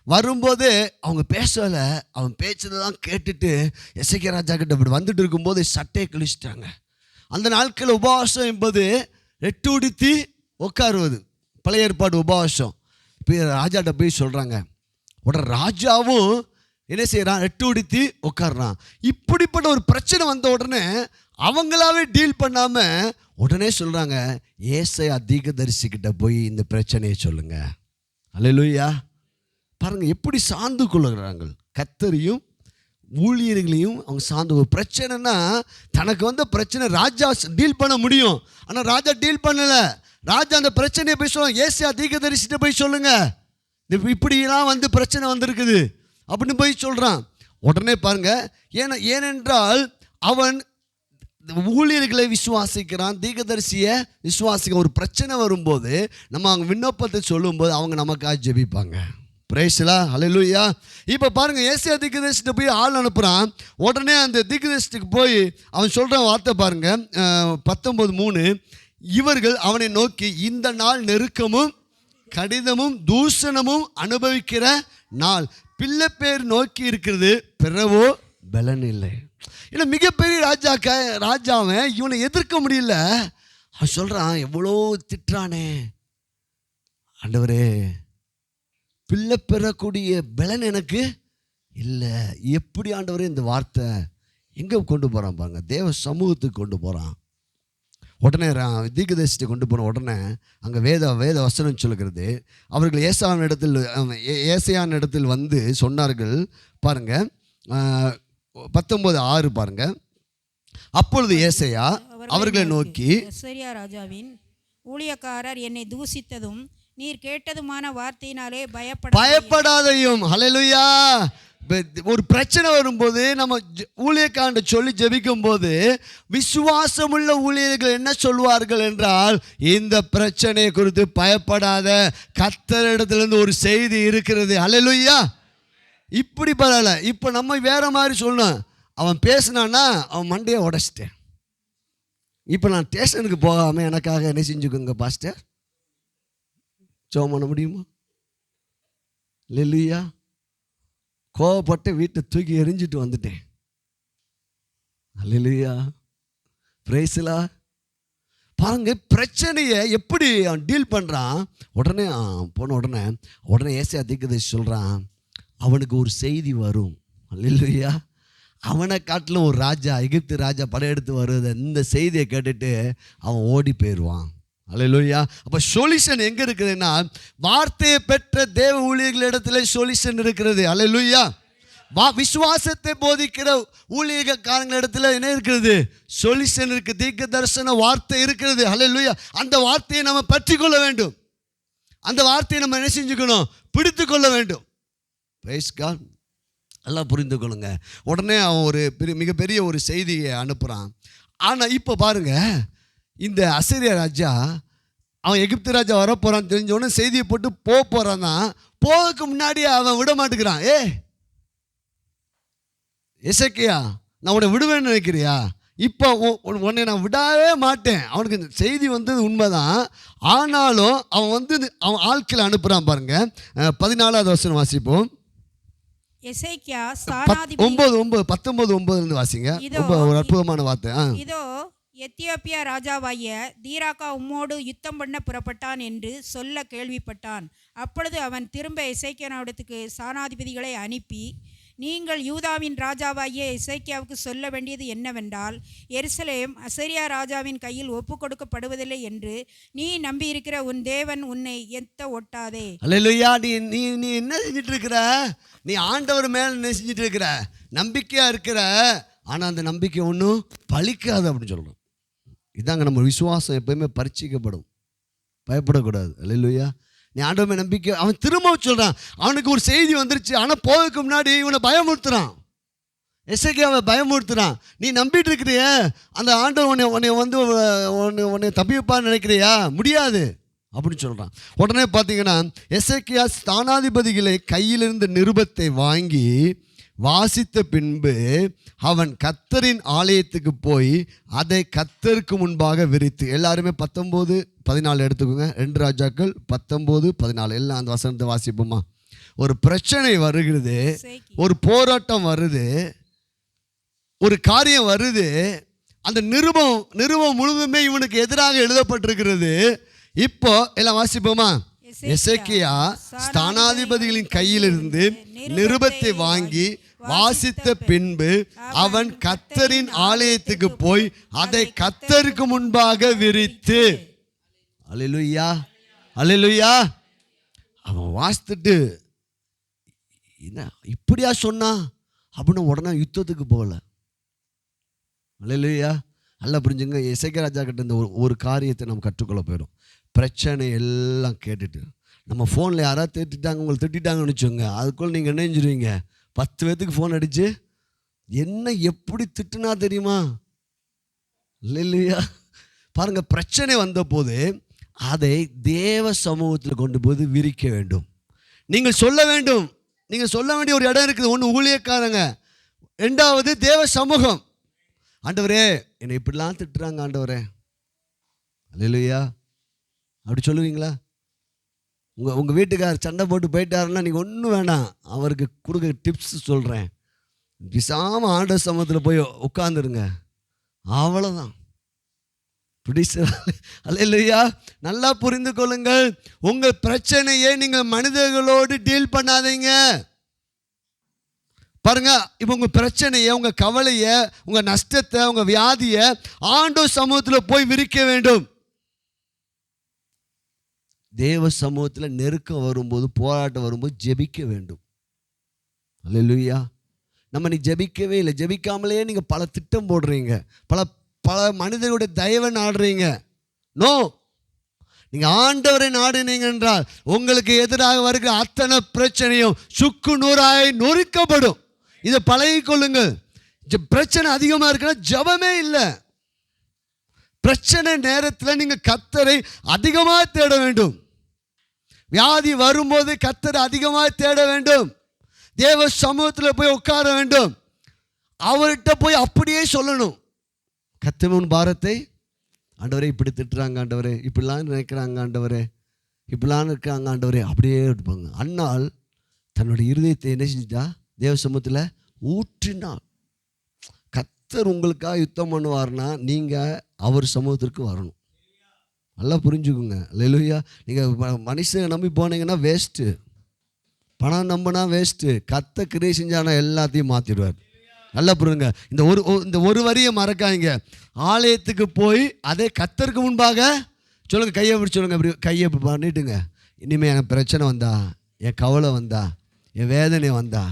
வரும்போது அவங்க பேசலை, அவன் பேச்சதெல்லாம் கேட்டுட்டு எசேக்கியா ராஜா கிட்ட இப்படி வந்துட்டு இருக்கும்போது சட்டையை கிழிச்சிட்டாங்க. அந்த நாட்கள் உபவாசம் என்பது ரெட்டு உடுத்தி உட்காருவது, பழைய ஏற்பாடு உபவாசம். இப்போ ராஜாட்ட போய் சொல்கிறாங்க. உடனே ராஜாவும் என்ன செய்கிறான், ரெட்டு உடுத்தி உட்காடுறான். இப்படிப்பட்ட ஒரு பிரச்சனை வந்த உடனே அவங்களாவே டீல் பண்ணாமல் உடனே சொல்கிறாங்க, ஏசாயா தீர்க்கதரிசிக்கிட்ட போய் இந்த பிரச்சனையை சொல்லுங்க. அல்லேலூயா. பாருங்கள் எப்படி சார்ந்து கொள்ளுகிறாங்க, கர்த்தரையும் ஊழியர்களையும் அவங்க சார்ந்து. பிரச்சனைனா தனக்கு வந்த பிரச்சனை ராஜா டீல் பண்ண முடியும், ஆனால் ராஜா டீல் பண்ணலை. ராஜா அந்த பிரச்சனையை போய் சொல்லுவாங்க, ஏசாயா தீர்க்கதரிசிட்ட போய் சொல்லுங்க, இப்படிலாம் வந்து பிரச்சனை வந்திருக்குது அப்படின்னு போய் சொல்கிறான். உடனே பாருங்க, ஏனென்றால் அவன் ஊழியர்களை விசுவாசிக்கிறான், தீர்க்கதரிசியை விசுவாசிக்க. ஒரு பிரச்சனை வரும்போது நம்ம அவங்க விண்ணப்பத்தை சொல்லும்போது அவங்க நமக்காக ஜெபிப்பாங்க. பிரேஸ்லா, அல்லேலூயா. இப்போ பாருங்க, ஏசாயா தீர்க்கதரிசிட்ட போய் ஆள் அனுப்புகிறான். உடனே அந்த தீர்க்கதரிசிக்கு போய் அவன் சொல்கிற வார்த்தை பாருங்க, 19:3, இவர்கள் அவனை நோக்கி, இந்த நாள் நெருக்கமும் கடிதமும் தூஷணமும் அனுபவிக்கிற நாள், பிள்ளை பேர் நோக்கி இருக்கிறது, பிறவோ பலன் இல்லை. இல்லை, மிகப்பெரிய ராஜாவை இவனை எதிர்க்க முடியல. அவன் சொல்கிறான், எவ்வளோ திட்டுறானே ஆண்டவரே, பிள்ளை பெறக்கூடிய பலன் எனக்கு இல்லை. எப்படி ஆண்டவரே இந்த வார்த்தை எங்கே கொண்டு போகிறான் பாருங்க, தேவ சமூகத்துக்கு கொண்டு போகிறான். உடனே தீர்க்கதரிசியை கொண்டு போன உடனே அங்கே வேத வசனம் சொல்லுகிறது, அவர்கள் ஏசாயாவின் இடத்தில் வந்து சொன்னார்கள். பாருங்க, 19:6 பாருங்க. அப்பொழுது ஏசாயா அவர்களை நோக்கி, அசரியா ராஜாவின் ஊழியக்காரர் என்னை தூஷித்ததும் நீர் கேட்டதுமான வார்த்தையினாலே பயப்படாதையும். ஹல்லேலூயா. ஒரு பிரச்சனை வரும்போது நம்ம ஊழியக்காரன் சொல்லி ஜெபிக்கும் போது விசுவாசமுள்ள ஊழியர்கள் என்ன சொல்வார்கள் என்றால், இந்த பிரச்சனை குறித்து பயப்படாத, கர்த்தரிடத்திலிருந்து ஒரு செய்தி இருக்கிறது. ஹல்லேலூயா. இப்படி பரவாயில்ல. இப்போ நம்ம வேற மாதிரி சொல்லணும். அவன் பேசினான்னா அவன் மண்டையை உடைச்சிட்டேன். இப்போ நான் ஸ்டேஷனுக்கு போகாமல் எனக்காக என்ன செஞ்சுக்கோங்க பாஸ்டர், ஜெபம் பண்ண முடியுமா? அல்லேலூயா. கோவப்பட்டு வீட்டை தூக்கி எறிஞ்சிட்டு வந்துட்டேன். அல்லேலூயா. பிரைஸ்லா. பாருங்க, பிரச்சனையை எப்படி அவன் டீல் பண்ணுறான். உடனே போன உடனே ஏசாயா தீர்க்கதரிசி சொல்கிறான், அவனுக்கு ஒரு செய்தி வரும். அல்லேலூயா. அவனை காட்டிலும் ஒரு ராஜா, எகிப்து ராஜா படையெடுத்து வருது, இந்த செய்தியை கேட்டுட்டு அவன் ஓடி போயிடுவான். அல்லேலூயா. அப்போ சொல்யூஷன் எங்கே இருக்குதுன்னா, வார்த்தையை பெற்ற தேவ ஊழியர்களிடத்தில் சொல்யூஷன் இருக்கிறது. அல்லேலூயா. விசுவாசத்தை போதிக்கிற ஊழியக்காரங்களிடத்தில் என்ன இருக்கிறது, சொல்யூஷன் இருக்குது, தீர்க்க தரிசன வார்த்தை இருக்கிறது. அல்லேலூயா. அந்த வார்த்தையை நம்ம பற்றி கொள்ள வேண்டும், அந்த வார்த்தையை நம்ம என்ன செஞ்சுக்கணும், பிடித்து கொள்ள வேண்டும். Praise God. எல்லாம் புரிந்து கொள்ளுங்க. உடனே அவன் ஒரு மிகப்பெரிய ஒரு செய்தியை அனுப்புகிறான். ஆனால் இப்போ பாருங்க, இந்த அசீரிய ராஜா அவன் எகிப்து ராஜா வரப்போகிறான்னு தெரிஞ்சவொடனே செய்தியை போட்டு போகிறான்னா, போகிறதுக்கு முன்னாடி அவன் விட மாட்டேங்கிறான். எசேக்கியா, நான் உன்னை விடுவேன்னு நினைக்கிறியா? இப்போ உன்னை நான் விடவே மாட்டேன். அவனுக்கு இந்த செய்தி வந்தது உண்மைதான். ஆனாலும் அவன் ஆட்களை அனுப்புகிறான் பாருங்க. 14வது வசனம் வாசிப்போம். எசேக்கியா 19:9 வாசிங்க. ரொம்ப ஒரு அற்புதமான வார்த்தை. இதோ எத்தியோப்பியா ராஜாவாகிய தீராக்கா உம்மோடு யுத்தம் பண்ண புறப்பட்டான் என்று சொல்ல கேள்விப்பட்டான். அப்பொழுது அவன் திரும்ப எசேக்கியாவிடத்துக்கு சானாதிபதிகளை அனுப்பி, நீங்கள் யூதாவின் ராஜாவாகிய எசேக்கியாவுக்கு சொல்ல வேண்டியது என்னவென்றால், எருசலேம் அசீரியா ராஜாவின் கையில் ஒப்பு கொடுக்கப்படுவதில்லை என்று நீ நம்பியிருக்கிற உன் தேவன் உன்னை எத்த ஒட்டாதே. அல்லேலூயா. நீ என்ன செஞ்சுட்டு இருக்கிற? நீ ஆண்டவர் மேல் என்ன செஞ்சுட்டு இருக்கிற? நம்பிக்கையாக இருக்கிற. ஆனால் அந்த நம்பிக்கை ஒன்றும் பலிக்காது அப்படின்னு சொல்கிறோம். இதாங்க நம்ம விசுவாசம் எப்பயுமே பரீட்சிக்கப்படும். பயப்படக்கூடாது. அல்லேலூயா. நீ ஆண்டவமே நம்பிக்கை. அவன் திரும்ப சொல்கிறான். அவனுக்கு ஒரு செய்தி வந்துருச்சு. ஆனால் போகிறதுக்கு முன்னாடி இவனை பயமுறுத்துறான். எசேக்கியாவை பயமுறுத்துறான். நீ நம்பிட்டு இருக்கிறிய அந்த ஆண்டவன் உன்னை தப்பிப்பான்னு நினைக்கிறியா? முடியாது அப்படின்னு சொல்கிறான். உடனே பார்த்தீங்கன்னா எசேக்கியா ஸ்தானாதிபதிகளை கையிலிருந்து நிருபத்தை வாங்கி வாசித்த பின்பு அவன் கர்த்தரின் ஆலயத்துக்கு போய் அதை கர்த்தருக்கு முன்பாக விரித்து, எல்லாருமே 19:14 எடுத்துக்கோங்க. 2 ராஜாக்கள் 19:14 எல்லாம் அந்த வசனத்தை வாசிப்போமா. ஒரு பிரச்சனை வருகிறது, ஒரு போராட்டம் வருது, ஒரு காரியம் வருது. அந்த நிருபம் முழுவதுமே இவனுக்கு எதிராக எழுதப்பட்டிருக்கிறது. இப்போ எல்லாம் வாசிப்போமா. எசேக்கியா ஸ்தானாதிபதிகளின் கையிலிருந்து நிருபத்தை வாங்கி வாசித்த பின்பு அவன் கர்த்தரின் ஆலயத்துக்கு போய் அதை கர்த்தருக்கு முன்பாக விரித்து. அல்லேலூயா, அல்லேலூயா. அவன் வாசித்துட்டு என்ன இப்படியா சொன்னா அப்படின்னு உடனே யுத்தத்துக்கு போகல. அல்லேலூயா. நல்லா புரிஞ்சுங்க. எசேக்கியா ராஜா கிட்ட இந்த ஒரு காரியத்தை நம்ம கற்றுக்கொள்ள போயிடும். பிரச்சனை எல்லாம் கேட்டுட்டு நம்ம ஃபோனில் யாராவது திட்டாங்க, உங்களை திட்டாங்கன்னு வச்சுக்கோங்க, அதுக்குள்ளே நீங்கள் என்ன செஞ்சுருவீங்க? 10 பேர்த்துக்கு ஃபோன் அடித்து என்ன எப்படி திட்டுனா தெரியுமா? இல்லையா? பாருங்கள், பிரச்சனை வந்த போது அதை தேவ சமூகத்தில் கொண்டு போய் விரிக்க வேண்டும். நீங்கள் சொல்ல வேண்டும். நீங்கள் சொல்ல வேண்டிய ஒரு இடம் இருக்குது. ஒன்று ஊழியக்காரங்க, 2வது தேவ சமூகம். ஆண்டவரே என்னை இப்படிலாம் திட்டுறாங்க ஆண்டவரே. அல்லேலூயா. அப்படி சொல்லுவீங்களா? உங்கள் வீட்டுக்காரர் சண்டை போட்டு போயிட்டாருன்னா நீங்கள் ஒன்றும் வேண்டாம், அவருக்கு கொடுக்க டிப்ஸ் சொல்கிறேன். பிசாம ஆண்டவர் சமூகத்தில் போய் உட்காந்துருங்க, அவ்வளோதான். அல்லேலூயா. நல்லா புரிந்து கொள்ளுங்கள். உங்கள் பிரச்சனையை நீங்கள் மனிதர்களோடு டீல் பண்ணாதீங்க. பாருங்க, இப்போ உங்கள் பிரச்சனையை, உங்கள் கவலையை, உங்கள் நஷ்டத்தை, உங்கள் வியாதியை ஆண்டவர் சமூகத்தில் போய் விரிக்க வேண்டும். தேவ சமூகத்தில் நெருக்கம் வரும்போது, போராட்டம் வரும்போது ஜெபிக்க வேண்டும். அல்லேலூயா. நம்ம நீ ஜெபிக்கவே இல்லை. ஜெபிக்காமலே நீங்கள் பல திட்டம் போடுறீங்க, பல மனிதர்களுடைய தயவை நாடுறீங்க. நோ, நீங்கள் ஆண்டவரை நாடினீங்க என்றால் உங்களுக்கு எதிராக வருகிற அத்தனை பிரச்சனையும் சுக்கு நூறாய் நொறுக்கப்படும். இதை பழகிக்கொள்ளுங்கள். பிரச்சனை அதிகமாக இருக்குன்னா ஜெபமே இல்லை. பிரச்சனை நேரத்தில் நீங்கள் கர்த்தரை அதிகமாக தேட வேண்டும். வியாதி வரும்போது கர்த்தரை அதிகமாக தேட வேண்டும். தேவ சமூகத்தில் போய் உட்கார வேண்டும். அவர்கிட்ட போய் அப்படியே சொல்லணும், கர்த்தரின் பாரத்தை. ஆண்டவரே இப்படி திட்டுறாங்க ஆண்டவரே, இப்படிலாம் நினைக்கிறாங்க ஆண்டவரே, இப்படிலாம் இருக்காங்க ஆண்டவரே, அப்படியே இருப்பாங்க. அன்னாள் தன்னுடைய இருதயத்தை என்ன செஞ்சிட்டா? தேவ சமூகத்தில் ஊற்றினாள். கர்த்தர் உங்களுக்காக யுத்தம் பண்ணுவார்னா நீங்கள் அவர் சமூகத்திற்கு வரணும். நல்லா புரிஞ்சுக்குங்க. அல்லேலூயா. நீங்கள் மனுஷனை நம்பி போனீங்கன்னா வேஸ்ட்டு. பணம் நம்பினா வேஸ்ட்டு. கர்த்தர் கிரியை செஞ்சானா எல்லாத்தையும் மாற்றிடுவார். நல்லா புரியுங்க. இந்த ஒரு வரியை மறக்காதீங்க. ஆலயத்துக்கு போய் அதை கர்த்தருக்கு முன்பாக சொல்லுங்கள். கையை பிடிச்சி சொல்லுங்கள். அப்படி கையை பண்ணிட்டுங்க. இனிமேல் எனக்கு பிரச்சனை வந்தா, என் கவலை வந்தா, என் வேதனை வந்தா,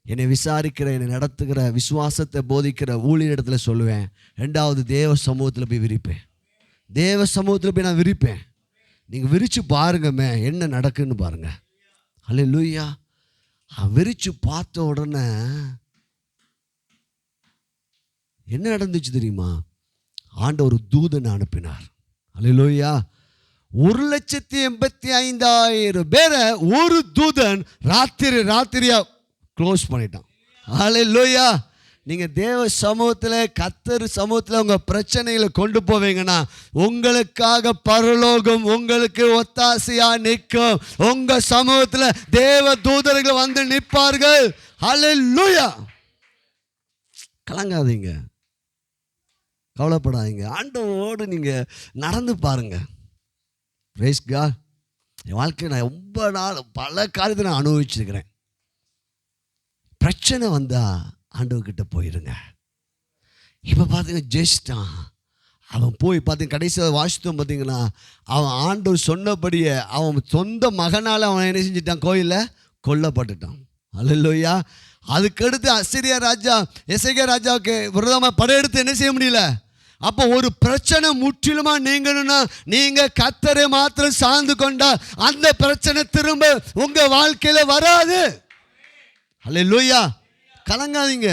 என்னை விசாரிக்கிற, என்னை நடத்துகிற, விசுவாசத்தை போதிக்கிற ஊழியரிடத்தில் சொல்லுவேன். 2வது தேவ சமூகத்தில் போய் விரிப்பேன். தேவ சமூகத்தில் போய் நான் விரிப்பேன். நீங்கள் விரித்து பாருங்கம்மே என்ன நடக்குன்னு பாருங்கள். அல்லேலூயா. விரிச்சு பார்த்த உடனே என்ன நடந்துச்சு தெரியுமா? ஆண்டவர் ஒரு தூதனை அனுப்பினார். அல்லேலூயா. 1,85,000 பேரை ஒரு தூதன் ராத்திரியா க்ளோஸ் பண்ணிட்டான். அல்லேலூயா. நீங்கள் தேவ சமூகத்தில், கர்த்தர் சமூகத்தில் உங்கள் பிரச்சனைகளை கொண்டு போவீங்கன்னா உங்களுக்காக பரலோகம் உங்களுக்கு ஒத்தாசையாக நிற்கும். உங்கள் சமூகத்தில் தேவ தூதர்கள் வந்து நிற்பார்கள். அல்லேலூயா. கலங்காதீங்க, கவலைப்படாதீங்க. ஆண்டவரோடு நீங்கள் நடந்து பாருங்க. Price God. என் வாழ்க்கையை நான் ரொம்ப நாள் பல காரியத்தை நான் அனுபவிச்சிருக்கிறேன். பிரச்சனை வந்தால் ஆண்டவர்கிட்ட போயிடுங்க. இப்போ பார்த்தீங்க ஜெயிச்சிட்டான் அவன். போய் பார்த்தீங்க கடைசியாக வாசித்தோம் பார்த்தீங்கன்னா, அவன் ஆண்டவர் சொன்னபடியே அவன் சொந்த மகனால் அவன் என்ன செஞ்சிட்டான்? கோயிலில் கொல்லப்பட்டுட்டான். அல்லேலூயா. அதுக்கடுத்து அசீரியா ராஜா எசேக்கியா ராஜாவுக்கு விரோதமாக படையெடுத்து என்ன செய்ய முடியல. அப்போ ஒரு பிரச்சனை முற்றிலுமா நீங்கணும்னா நீங்கள் கர்த்தரை மாத்திரம் சார்ந்து கொண்டா அந்த பிரச்சனை திரும்ப உங்கள் வாழ்க்கையில் வராது. அல்லேலூயா. கலங்காதீங்க.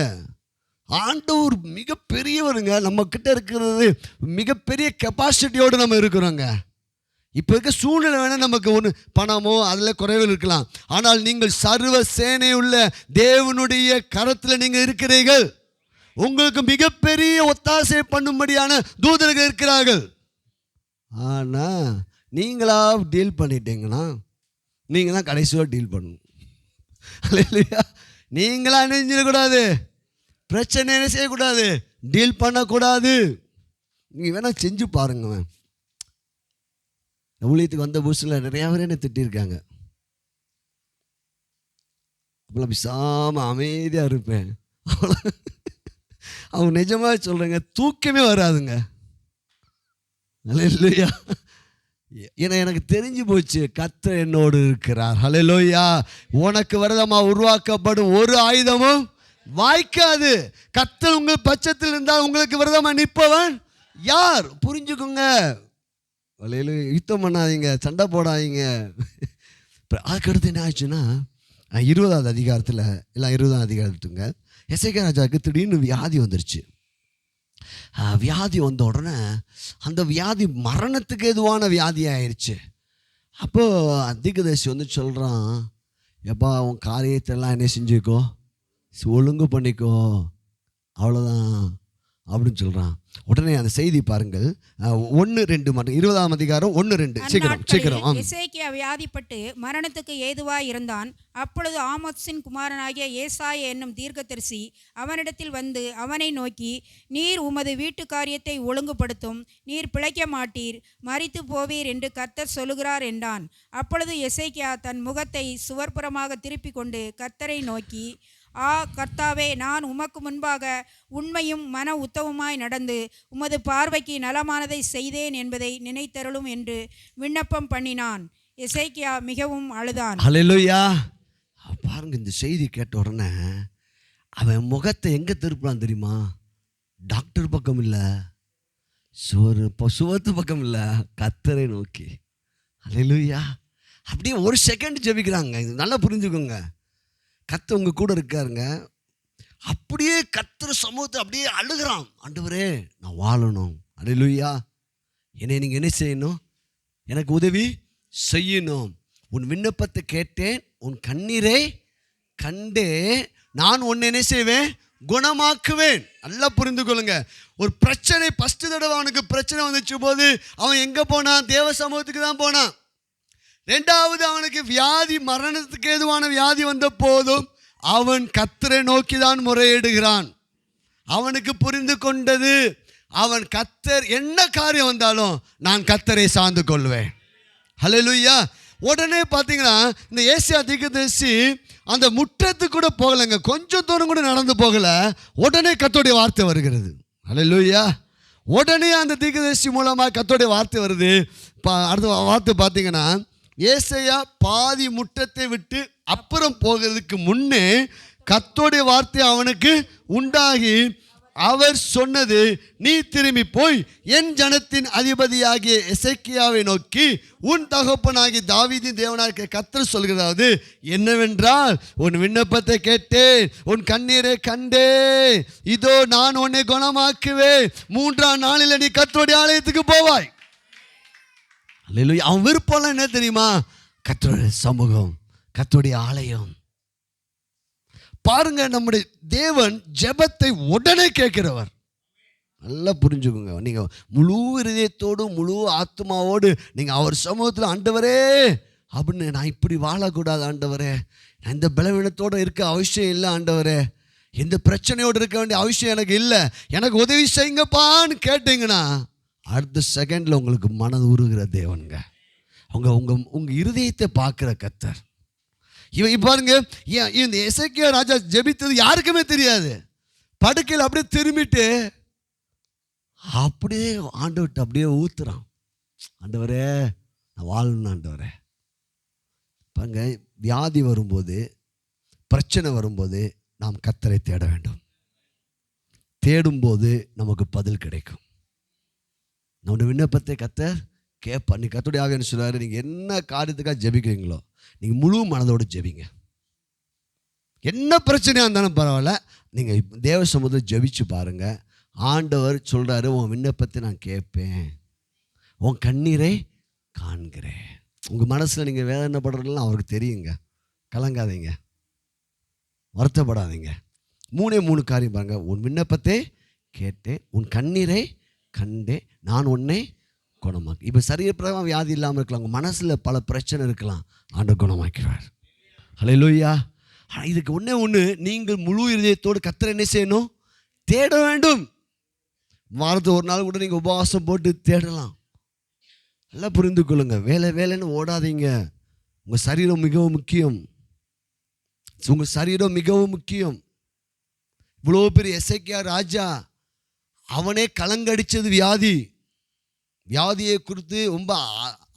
ஆண்டவர் மிகப்பெரியவருங்க. நம்ம கிட்ட இருக்கிறது மிகப்பெரிய கெப்பாசிட்டியோடு நம்ம இருக்கிறோங்க. இப்போ இருக்க சூழ்நிலை வேணால் நமக்கு ஒன்று பணமோ அதில் குறைவில் இருக்கலாம். ஆனால் நீங்கள் சர்வ சேனையுள்ள தேவனுடைய கரத்தில் நீங்கள் இருக்கிறீர்கள். உங்களுக்கு மிகப்பெரிய ஒத்தாசை பண்ணும்படியான தூதர்கள் இருக்கிறார்கள். ஆனால் நீங்களா டீல் பண்ணிட்டீங்கன்னா நீங்கள் தான் கடைசியாக டீல் பண்ணணும். இல்லையா? நீங்களா நினைஞ்சிடக்கூடாது, பிரச்சனை என்ன செய்யக்கூடாது, டீல் பண்ணக்கூடாது. நீங்கள் வேணால் செஞ்சு பாருங்க. ஊழியத்துக்கு வந்த புதுசில் நிறையா பேர் என்ன திட்டிருக்காங்க. அப்போலாம் பிசாமல் அமைதியாக இருப்பேன். அவங்க நிஜமாக சொல்கிறேங்க, தூக்கமே வராதுங்க. அல்லேலூயா. ஏன்னா எனக்கு தெரிஞ்சு போச்சு கர்த்தர் என்னோடு இருக்கிறார். அல்லேலூயா. உனக்கு விரோதமாக உருவாக்கப்படும் ஒரு ஆயுதமும் வாய்க்காது. கர்த்தர் உங்கள் பட்சத்தில் இருந்தால் உங்களுக்கு விரோதமாக நிற்பவன் யார்? புரிஞ்சுக்கோங்க. அல்லேலூயா. யுத்தம் பண்ணாதீங்க, சண்டை போடாதீங்க. அதுக்கடுத்து என்ன ஆச்சுன்னா 20ஆவது அதிகாரத்தில் எல்லாம் 20ஆம் அதிகாரத்துங்க எசேக்கியா ராஜாவுக்கு திடீர்னு வியாதி வந்துருச்சு. வியாதி வந்த உடனே அந்த வியாதி மரணத்துக்கு எதுவான வியாதி ஆயிடுச்சு. அப்போது தீர்க்கதரிசி வந்து சொல்கிறான், எப்பா உன் காரியத்தெல்லாம் என்ன செஞ்சுக்கோ, ஒழுங்கு பண்ணிக்கோ, அவ்வளோதான் அப்படின்னு சொல்கிறான். உடனே அந்த செய்தி பாருங்கள். 1-2 மட்டும் 20ஆம் அதிகாரம் 1-2. சீக்கிரம். எசேக்கியா வியாதிப்பட்டு மரணத்துக்கு ஏதுவாய் இருந்தான். அப்பொழுது ஆமோத்சின் குமாரனாகிய ஏசாயா என்னும் தீர்க்கதரிசி அவனிடத்தில் வந்து அவனை நோக்கி, நீர் உமது வீட்டு காரியத்தை ஒழுங்குபடுத்தும், நீர் பிழைக்க மாட்டீர், மரித்து போவீர் என்று கர்த்தர் சொல்லுகிறார் என்றான். அப்பொழுது எசேக்கியா தன் முகத்தை சுவர்புறமாக திருப்பி கொண்டு கர்த்தரை நோக்கி, கர்த்தாவே, நான் உமக்கு முன்பாக உண்மையும் மன உத்தவமாய் நடந்து உமது பார்வைக்கு நலமானதை செய்தேன் என்பதை நினைத்தருளும் என்று விண்ணப்பம் பண்ணினான். எசேக்கியா மிகவும் அழுதான். அல்லேலூயா. பாருங்க, இந்த செய்தி கேட்ட உடனே அவன் முகத்தை எங்கே திருப்புறான் தெரியுமா? டாக்டர் பக்கம் இல்லை, சுவத்து பக்கம் இல்லை, கர்த்தரை நோக்கி. அல்லேலூயா. அப்படியே ஒரு செகண்ட் ஜெபிக்கிறாங்க. இது நல்லா புரிஞ்சுக்கோங்க. கர்த்தர் உங்க கூட இருக்காருங்க. அப்படியே கர்த்தர் சமூகத்தை அப்படியே அழுகிறான். ஆண்டவரே, நான் வாழணும். அல்லேலூயா. என்னை நீங்கள் என்ன செய்யணும்? எனக்கு உதவி செய்யணும். உன் விண்ணப்பத்தை கேட்டேன், உன் கண்ணீரை கண்டே, நான் உன்னை என்ன செய்வேன்? குணமாக்குவேன். நல்லா புரிந்து கொள்ளுங்க. ஒரு பிரச்சனை ஃபஸ்ட்டு தடவை அவனுக்கு பிரச்சனை வந்துச்சு போது அவன் எங்கே போனான்? தேவ சமூகத்துக்கு தான் போனான். 2வது அவனுக்கு வியாதி, மரணத்துக்கு ஏதுவான வியாதி வந்த போதும் அவன் கர்த்தரை நோக்கி தான் முறையிடுகிறான். அவனுக்கு புரிந்து கொண்டது, அவன் கர்த்தர் என்ன காரியம் வந்தாலும் நான் கர்த்தரை சார்ந்து கொள்வேன். அல்லேலூயா. உடனே பார்த்தீங்கன்னா இந்த ஏசாயா தீர்க்கதரிசி அந்த முற்றத்துக்கு கூட போகலைங்க, கொஞ்சம் தூரம் கூட நடந்து போகலை. உடனே கர்த்தருடைய வார்த்தை வருகிறது. அல்லேலூயா. உடனே அந்த தீர்க்கதரிசி மூலமாக கர்த்தருடைய வார்த்தை வருது. அடுத்த வார்த்தை பார்த்தீங்கன்னா, ஏசாயா பாதி முற்றத்தை விட்டு அப்புறம் போகிறதுக்கு முன்னே கர்த்தருடைய வார்த்தை அவனுக்கு உண்டாகி அவர் சொன்னது, நீ திரும்பி போய் என் ஜனத்தின் அதிபதியாகிய எசேக்கியாவை நோக்கி, உன் தகப்பனாகிய தாவீதின் தேவனாகிய கர்த்தர் சொல்கிறது என்னவென்றால், உன் விண்ணப்பத்தை கேட்டேன், உன் கண்ணீரை கண்டேன், இதோ நான் உன்னை குணமாக்குவேன், 3ஆம் நாளில் நீ கர்த்தருடைய ஆலயத்துக்கு போவாய். அல்லேலூயா. அவன் விருப்பம் என்ன தெரியுமா? கர்த்தருடைய சமூகம், கர்த்தருடைய ஆலயம். பாருங்க, நம்முடைய தேவன் ஜெபத்தை உடனே கேட்கிறவர். நல்லா புரிஞ்சுக்கோங்க. நீங்கள் முழு இதயத்தோடு முழு ஆத்மாவோடு நீங்கள் அவர் சமூகத்தில், ஆண்டவரே அப்படின்னு, நான் இப்படி வாழக்கூடாது ஆண்டவரே, நான் இந்த பலவீனத்தோடு இருக்க அவசியம் இல்லை ஆண்டவரே, எந்த பிரச்சனையோடு இருக்க வேண்டிய அவசியம் எனக்கு இல்லை, எனக்கு உதவி செய்யுங்கப்பான்னு கேட்டீங்கன்னா அடுத்த செகண்டில் உங்களுக்கு மனது உருகிற தேவனுங்க. உங்கள் இருதயத்தை பார்க்குற கர்த்தர். இவன் பாருங்க, இந்த எசேக்கியா ராஜா ஜெபித்தது யாருக்குமே தெரியாது. படுக்கையில் அப்படியே திரும்பிட்டு அப்படியே ஆண்டவர்கிட்ட அப்படியே ஊத்துறான். ஆண்டவரே நான் வாழணும் ஆண்டவரே. பாருங்க, வியாதி வரும்போது, பிரச்சனை வரும்போது நாம் கர்த்தரை தேட வேண்டும். தேடும்போது நமக்கு பதில் கிடைக்கும். நம்முடைய விண்ணப்பத்தை கர்த்தர் கேட்பா. நீ கர்த்தருடைய ஆவியானவர் சொல்றாரு, நீங்கள் என்ன காரியத்துக்காக ஜெபிக்கிறீங்களோ நீங்கள் முழு மனதோடு ஜெபிங்க. என்ன பிரச்சனையாக இருந்தாலும் பரவாயில்ல, நீங்கள் தேவ சமூகத்தில் ஜெபிச்சு பாருங்கள். ஆண்டவர் சொல்கிறாரு, உன் விண்ணப்பத்தை நான் கேட்பேன், உன் கண்ணீரை காண்கிறேன். உங்கள் மனசில் நீங்கள் வேதனைப்படுறதுலாம் அவருக்கு தெரியுங்க. கலங்காதீங்க, வருத்தப்படாதீங்க. 3 காரியம் பாருங்கள். உன் விண்ணப்பத்தை கேட்டேன், உன் கண்ணீரை கண்டே, நான் உன்னை குணமாக்கி. இப்போ சரீரப்பிரகாரம் வியாதி இல்லாமல் இருக்கலாம், உங்கள் மனசில் பல பிரச்சனை இருக்கலாம், ஆண்டவர் குணமாக்கிறார். ஹல்லேலூயா. இதுக்கு ஒன்று, நீங்கள் முழு இதயத்தோடு கர்த்தரை என்ன செய்யணும்? தேட வேண்டும். வாரத்துக்கு ஒரு நாள் கூட நீங்கள் உபவாசம் போட்டு தேடலாம். நல்லா புரிந்து கொள்ளுங்க. வேலைன்னு ஓடாதீங்க. உங்கள் சரீரம் மிகவும் முக்கியம். உங்கள் சரீரம் மிகவும் முக்கியம். இவ்வளோ பெரிய எசேக்கியா ராஜா, அவனே கலங்கடிச்சது வியாதியை குறித்து ரொம்ப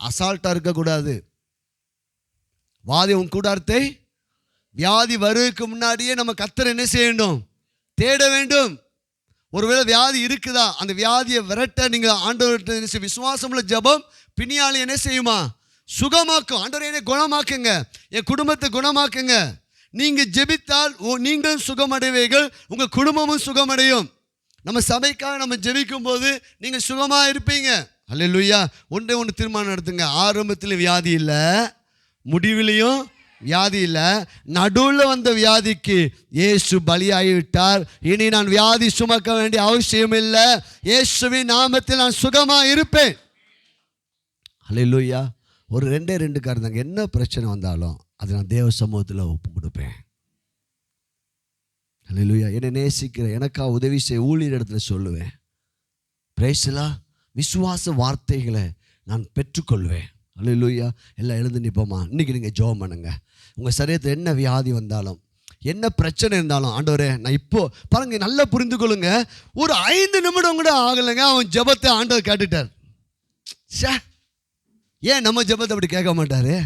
அசால்ட்டாக இருக்கக்கூடாது. உன் கூடாரத்தை வியாதி வருவதற்கு முன்னாடியே நம்ம கர்த்தரை என்ன செய்யணும்? தேட வேண்டும். ஒருவேளை வியாதி இருக்குதா, அந்த வியாதியை விரட்ட நீங்கள் ஆண்டவர்கிட்ட விசுவாசமுள்ள ஜெபம் பிணியாளி என்ன செய்யுமா? சுகமாக்கும். ஆண்டவரே என்னை குணமாக்குங்க, என் குடும்பத்தை குணமாக்குங்க. நீங்கள் ஜெபித்தால் நீங்களும் சுகமடைவீர்கள், உங்கள் குடும்பமும் சுகமடையும். நம்ம சபைக்காக நம்ம ஜெபிக்கும் போது நீங்கள் சுகமாக இருப்பீங்க. அல்லேலூயா. ஒன்று தீர்மானம் எடுத்துங்க. ஆரம்பத்தில் வியாதி இல்லை, முடிவிலையும் வியாதி இல்லை, நடுவில் வந்த வியாதிக்கு இயேசு பலியாகிவிட்டார். இனி நான் வியாதி சுமக்க வேண்டிய அவசியம் இல்லை. இயேசுவின் நாமத்தில் நான் சுகமாக இருப்பேன். அல்லேலூயா. ஒரு 2 காரணங்க. என்ன பிரச்சனை வந்தாலும் அதை நான் தேவ சமூகத்தில் ஒப்பு கொடுப்பேன். அல்லேலூயா. என்னை நேசிக்கிற, எனக்கா உதவி செய்ய ஊழியர் இடத்துல சொல்லுவேன். பிரைஸ்லா. விசுவாச வார்த்தைகளை நான் பெற்றுக்கொள்வேன். அல்லேலூயா. எல்லாம் எழுந்து நிற்போமா? இன்றைக்கி நீங்கள் ஜெபம் பண்ணுங்க. உங்கள் சரீரத்தில் என்ன வியாதி வந்தாலும், என்ன பிரச்சனை இருந்தாலும், ஆண்டவரே நான் இப்போ பாருங்க, நல்லா புரிந்து கொள்ளுங்க. ஒரு 5 நிமிடம் கூட ஆகலைங்க, அவன் ஜெபத்தை ஆண்டவர் கேட்டுட்டார். ஏன் நம்ம ஜெபத்தை அப்படி கேட்க மாட்டார்?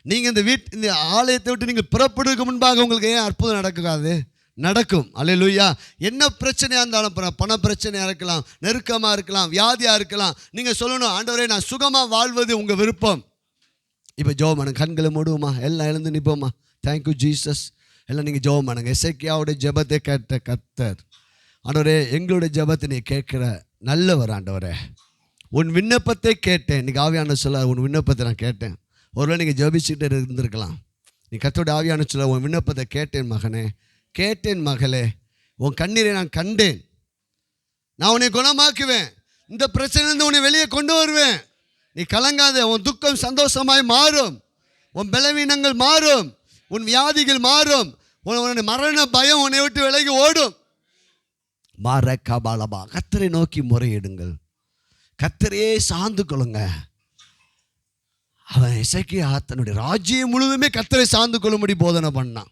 நீங்கள் இந்த ஆலயத்தை விட்டு நீங்கள் புறப்படுவதற்கு முன்பாக உங்களுக்கு ஏன் அற்புதம் நடக்காது? நடக்கும். அல்லேலூயா. என்ன பிரச்சனையாக இருந்தாலும், பண பிரச்சனையாக இருக்கலாம், நெருக்கமாக இருக்கலாம், வியாதியாக இருக்கலாம், நீங்கள் சொல்லணும், ஆண்டவரே நான் சுகமாக வாழ்வது உங்கள் விருப்பம். இப்போ ஜெபம் பண்ணுங்க. கண்களை மூடுவோமா? எல்லாம் எழுந்து நிற்போமா? Thank you Jesus. எல்லாம் நீங்கள் ஜெபம் பண்ணுங்க. எசேக்கியாவுடைய ஜெபத்தை கேட்ட கர்த்தர், ஆண்டவரே எங்களுடைய ஜெபத்தை நீ கேட்குற நல்லவர். ஆண்டவரே உன் விண்ணப்பத்தை கேட்டேன். இன்றைக்கி ஆவியான சொல்ல, உன் விண்ணப்பத்தை நான் கேட்டேன். ஒருவேளை நீங்கள் ஜெபிச்சுக்கிட்டே இருந்திருக்கலாம். நீ கர்த்தருடைய ஆவியான சொல்ல, உன் விண்ணப்பத்தை கேட்டேன் மகனே, கேட்டேன் மகளே, உன் கண்ணீரை நான் கண்டேன், நான் உன்னை குணமாக்குவேன், இந்த பிரச்சனையிலிருந்து உன்னை வெளியே கொண்டு வருவேன். நீ கலங்காத. உன் துக்கம் சந்தோஷமாய் மாறும், உன் பலவீனங்கள் மாறும், உன் வியாதிகள் மாறும், உன் மரண பயம் உன்னை விட்டு விலகி ஓடும். மாற கபாலபா. கர்த்தரை நோக்கி முறையிடுங்கள், கர்த்தரையே சார்ந்து கொள்ளுங்க. அவன் எசேக்கியா தன்னுடைய ராஜ்யம் முழுவதுமே கர்த்தரை சார்ந்து கொள்ளும்படி போதனை பண்ணான்.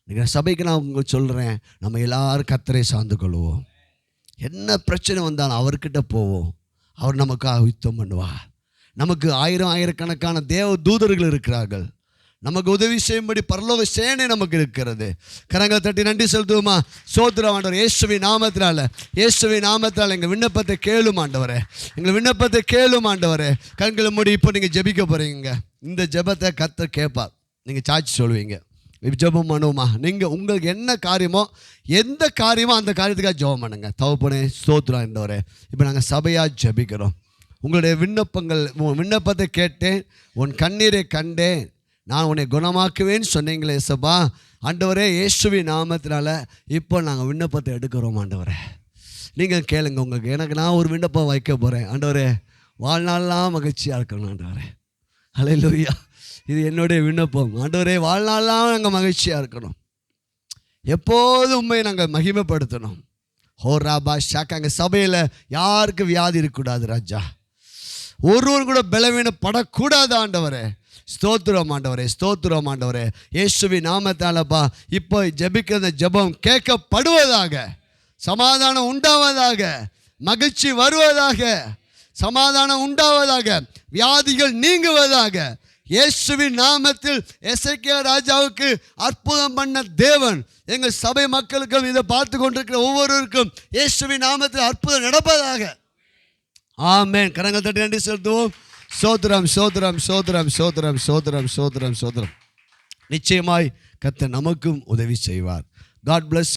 நீங்கள் சபைக்கு நான் உங்களுக்கு சொல்கிறேன், நம்ம எல்லாரும் கர்த்தரை சார்ந்து கொள்வோம். என்ன பிரச்சனை வந்தாலும் அவர்கிட்ட போவோம். அவர் நமக்காக யுத்தம் பண்ணுவார். நமக்கு ஆயிரக்கணக்கான தேவ தூதர்கள் இருக்கிறார்கள். நமக்கு உதவி செய்யும்படி பரலோக சேனை நமக்கு இருக்கிறது. கரங்களை தட்டி நன்றி செலுத்துவோமா? ஸ்தோத்திரம் ஆண்டவரே. இயேசுவின் நாமத்தினால எங்கள் விண்ணப்பத்தை கேளும் ஆண்டவரே, எங்கள் விண்ணப்பத்தை கேளும் ஆண்டவரே. கண்களை மூடி இப்போ நீங்கள் ஜெபிக்க போகிறீங்க. இந்த ஜெபத்தை கர்த்தர் கேட்பார். நீங்கள் சாட்சி சொல்லுவீங்க. ஜெபம் பண்ணுவோமா? நீங்கள் உங்களுக்கு என்ன காரியமோ, எந்த காரியமோ அந்த காரியத்துக்காக ஜெபம் பண்ணுங்க. தகப்பனே ஸ்தோத்திரம் ஆண்டவரே, இப்போ நாங்கள் சபையாக ஜெபிக்கிறோம். உங்களுடைய விண்ணப்பத்தை கேட்டேன், உன் கண்ணீரை கண்டேன், நான் உன்னை குணமாக்குவேன்னு சொன்னீங்களே ஏசப்பா. ஆண்டவரே இயேசுவின் நாமத்தினால இப்போ நாங்கள் விண்ணப்பத்தை எடுக்கிறோம் ஆண்டவரே. நீங்கள் கேளுங்க. உங்களுக்கு எனக்கு நான் ஒரு விண்ணப்பம் வைக்க போகிறேன் ஆண்டவரே. வாழ்நாளெலாம் மகிழ்ச்சியாக இருக்கணும் ஆண்டவரே. ஹல்லேலூயா. இது என்னுடைய விண்ணப்பம் ஆண்டவரே. வாழ்நாளெலாம் நாங்கள் மகிழ்ச்சியாக இருக்கணும். எப்போதும் உண்மையை நாங்கள் மகிமைப்படுத்தணும். ஹோராபா ஷாக்கா. எங்கள் சபையில் யாருக்கு வியாதி இருக்கக்கூடாது ராஜா. ஒருவர் கூட பலவீனப்படக்கூடாது ஆண்டவரே. ஸ்தோத்திரம் ஆண்டவரே, ஸ்தோத்திரம் ஆண்டவரே. இயேசுவின் நாமத்தாலப்பா இப்போ ஜெபிக்கிற ஜெபம் கேட்கப்படுவதாக, சமாதானம் உண்டாவதாக, மகிழ்ச்சி வருவதாக, சமாதானம் உண்டாவதாக, வியாதிகள் நீங்குவதாக. இயேசுவின் நாமத்தில் எசேக்கியா ராஜாவுக்கு அற்புதம் பண்ண தேவன் எங்கள் சபை மக்களுக்கும் இதை பார்த்து கொண்டிருக்கிற ஒவ்வொருவருக்கும் இயேசுவின் நாமத்தில் அற்புதம் நடப்பதாக. ஆமென். கரங்கள் தட்டி நன்றி செலுத்துவோம். சோத்திரம் சோத்திரம் சோத்திரம் சோத்திரம் சோத்திரம் சோத்திரம் சோத்திரம். நிச்சயமாய் கர்த்தர் நமக்கும் உதவி செய்வார். God plus.